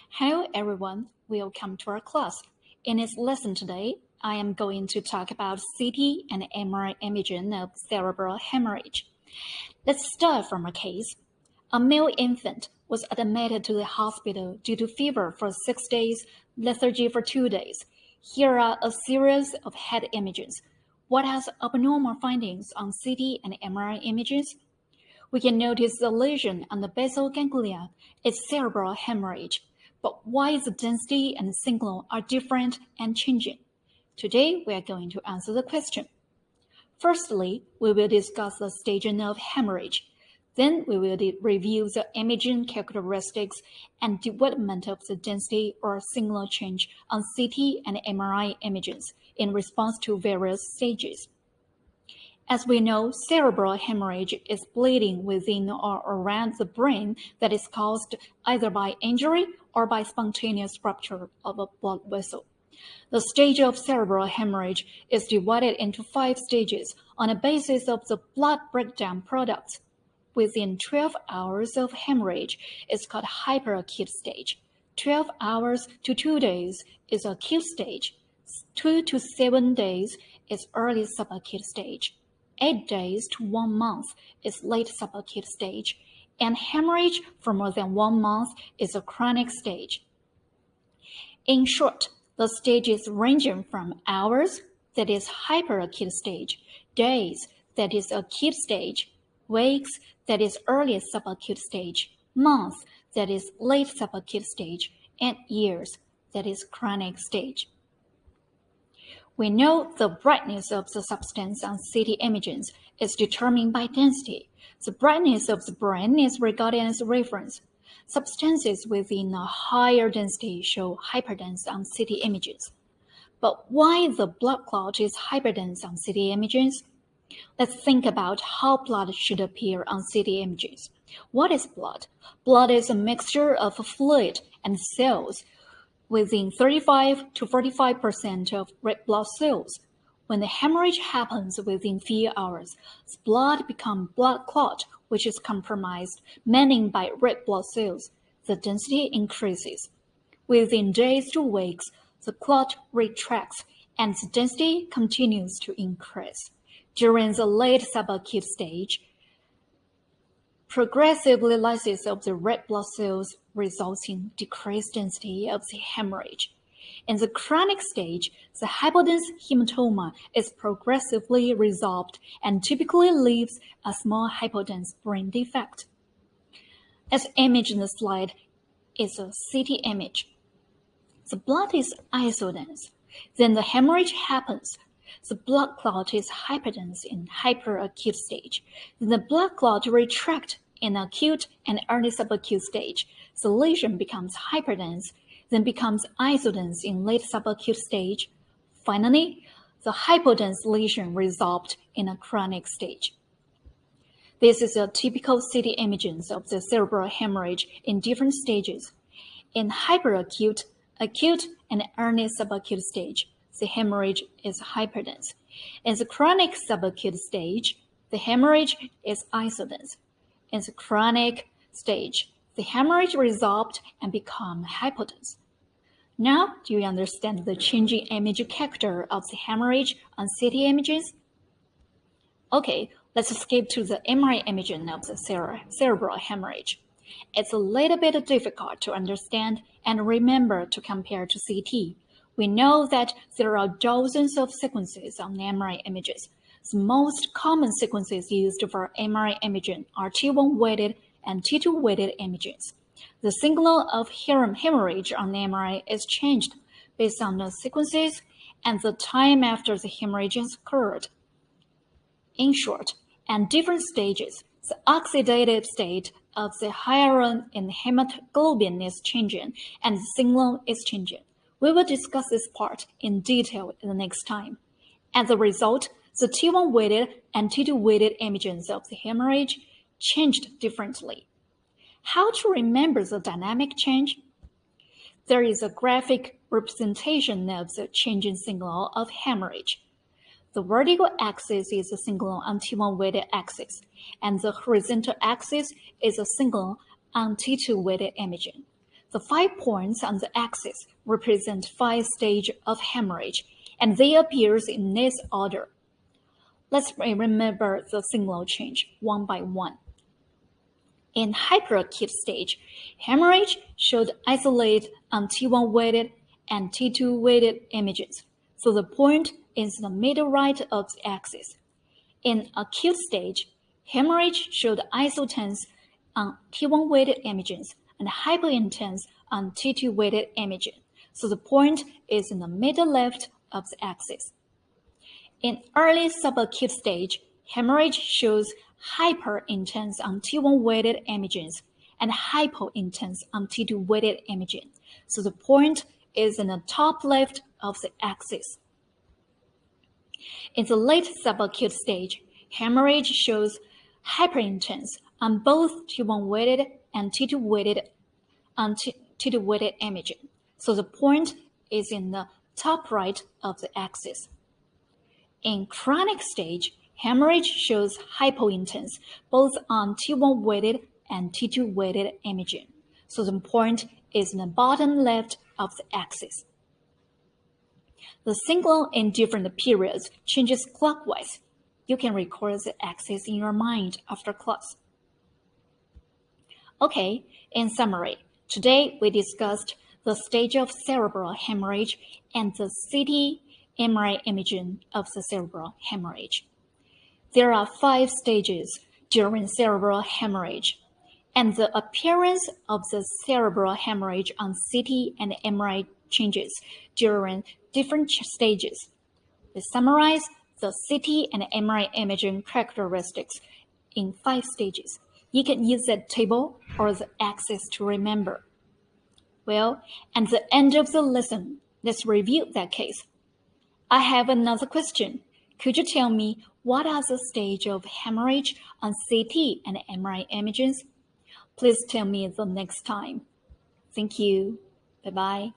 Hello everyone, welcome to our class. In this lesson today, I am going to talk about CT and MRI imaging of cerebral hemorrhage. Let's start from a case. A male infant was admitted to the hospital due to fever for 6 days, lethargy for 2 days. Here are a series of head images. What has abnormal findings on CT and MRI images? We can notice the lesion on the basal ganglia is cerebral hemorrhage. But why the density and signal are different and changing? Today, we are going to answer the question. Firstly, we will discuss the staging of hemorrhage. Then we will review the imaging characteristics and development of the density or signal change on CT and MRI images in response to various stages. As we know, cerebral hemorrhage is bleeding within or around the brain that is caused either by injury or by spontaneous rupture of a blood vessel. The stage of cerebral hemorrhage is divided into 5 stages on the basis of the blood breakdown products. Within 12 hours of hemorrhage is called hyperacute stage. 12 hours to 2 days is acute stage. 2 to 7 days is early subacute stage. 8 days to 1 month is late subacute stage, and hemorrhage for more than 1 month is a chronic stage. In short, the stages ranging from hours, that is hyperacute stage, days, that is acute stage, weeks, that is early subacute stage, months, that is late subacute stage, and years, that is chronic stage. We know the brightness of the substance on CT images is determined by density. The brightness of the brain is regarded as a reference. Substances within a higher density show hyperdense on CT images. But why the blood clot is hyperdense on CT images? Let's think about how blood should appear on CT images. What is blood? Blood is a mixture of fluid and cells, within 35 to 45% of red blood cells. When the hemorrhage happens within few hours, the blood becomes blood clot, which is compromised mainly by red blood cells. The density increases. Within days to weeks, the clot retracts and the density continues to increase. During the late subacute stage, progressive lysis of the red blood cells results in decreased density of the hemorrhage. In the chronic stage, the hypodense hematoma is progressively resolved and typically leaves a small hypodense brain defect. As imaged in the slide is a CT image. The blood is isodense. Then the hemorrhage happens. The blood clot is hyperdense in hyperacute stage. Then the blood clot retracts in acute and early subacute stage. The lesion becomes hyperdense, then becomes isodense in late subacute stage. Finally, the hypodense lesion resolved in a chronic stage. This is a typical CT imaging of the cerebral hemorrhage in different stages. In hyperacute, acute, and early subacute stage, the hemorrhage is hyperdense. In the chronic subacute stage, the hemorrhage is isodense. In the chronic stage, the hemorrhage resolved and become hypodense. Now, do you understand the changing image character of the hemorrhage on CT images? Okay, let's skip to the MRI imaging of the cerebral hemorrhage. It's a little bit difficult to understand and remember to compare to CT. We know that there are dozens of sequences on MRI images. The most common sequences used for MRI imaging are T1-weighted and T2-weighted images. The signal of hemorrhage on MRI is changed based on the sequences and the time after the hemorrhage has occurred. In short, at different stages, the oxidative state of the iron in hemoglobin is changing and the signal is changing. We will discuss this part in detail in the next time. As a result, the T1-weighted and T2-weighted images of the hemorrhage changed differently. How to remember the dynamic change? There is a graphic representation of the changing signal of hemorrhage. The vertical axis is a signal on T1-weighted axis, and the horizontal axis is a signal on T2-weighted imaging. The 5 points on the axis represent 5 stages of hemorrhage, and they appear in this order. Let's remember the signal change one by one. In hyperacute stage, hemorrhage showed isolated on T1 weighted and T2 weighted images, so the point is the middle right of the axis. In acute stage, hemorrhage showed isotense on T1 weighted images and hyperintense on T2 weighted images, so the point is in the middle left of the axis. In early subacute stage, hemorrhage shows hyperintense on T1 weighted images and hypointense on T2 weighted images, so the point is in the top left of the axis. In the late subacute stage, hemorrhage shows hyperintense on both T1 weighted and T2 weighted images, so the point is in the top right of the axis. In chronic stage, hemorrhage shows hypointense both on T1 weighted and T2 weighted imaging, so the point is in the bottom left of the axis. The signal in different periods changes clockwise. You can record the axis in your mind after class. Okay, in summary, today we discussed the stage of cerebral hemorrhage and the CT MRI imaging of the cerebral hemorrhage. There are 5 stages during cerebral hemorrhage, and the appearance of the cerebral hemorrhage on CT and MRI changes during different stages. We summarize the CT and MRI imaging characteristics in 5 stages. You can use that table or the axis to remember. Well, at the end of the lesson, let's review that case. I have another question. Could you tell me what are the stages of hemorrhage on CT and MRI images? Please tell me the next time. Thank you. Bye-bye.